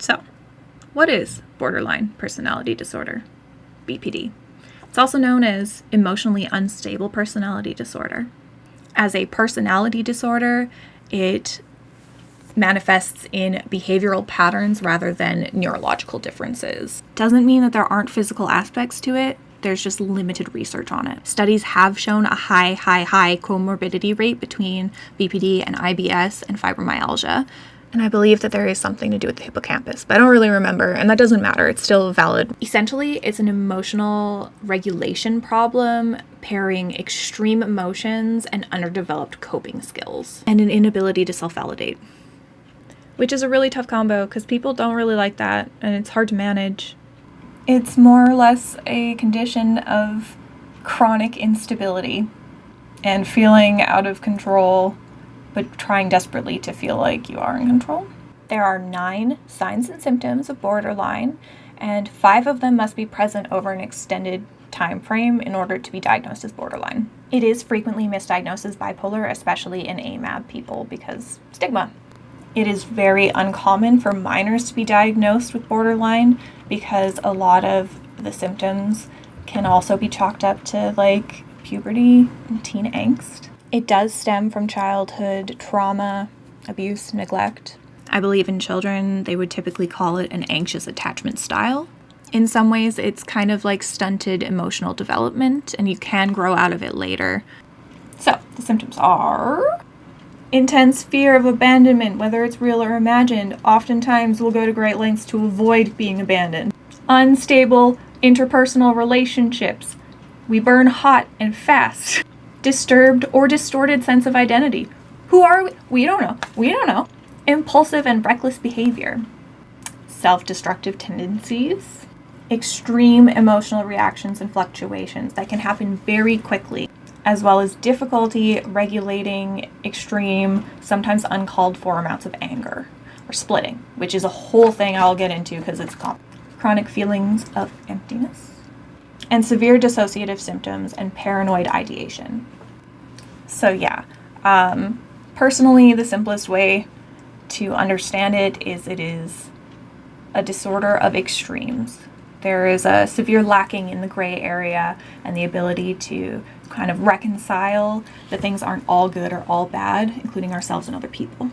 So, what is borderline personality disorder, BPD? It's also known as emotionally unstable personality disorder. As a personality disorder, it manifests in behavioral patterns rather than neurological differences. Doesn't mean that there aren't physical aspects to it. There's just limited research on it. Studies have shown a high comorbidity rate between BPD and IBS and fibromyalgia. And I believe that there is something to do with the hippocampus, but I don't really remember, and that doesn't matter. It's still valid. Essentially, it's an emotional regulation problem pairing extreme emotions and underdeveloped coping skills, and an inability to self-validate, which is a really tough combo because people don't really like that, and it's hard to manage. It's more or less a condition of chronic instability and feeling out of control, but trying desperately to feel like you are in control. There are 9 signs and symptoms of borderline, and 5 of them must be present over an extended time frame in order to be diagnosed as borderline. It is frequently misdiagnosed as bipolar, especially in AMAB people, because stigma. It is very uncommon for minors to be diagnosed with borderline because a lot of the symptoms can also be chalked up to like puberty and teen angst. It does stem from childhood trauma, abuse, neglect. I believe in children, they would typically call it an anxious attachment style. In some ways, it's kind of like stunted emotional development, and you can grow out of it later. So, the symptoms are intense fear of abandonment, whether it's real or imagined. Oftentimes, we'll go to great lengths to avoid being abandoned. Unstable interpersonal relationships. We burn hot and fast. Disturbed or distorted sense of identity. Who are we? We don't know. We don't know. Impulsive and reckless behavior. Self-destructive tendencies. Extreme emotional reactions and fluctuations that can happen very quickly, as well as difficulty regulating extreme, sometimes uncalled for amounts of anger or splitting, which is a whole thing I'll get into because it's chronic feelings of emptiness, and severe dissociative symptoms and paranoid ideation. So yeah, personally, the simplest way to understand it is a disorder of extremes. There is a severe lacking in the gray area and the ability to kind of reconcile that things aren't all good or all bad, including ourselves and other people.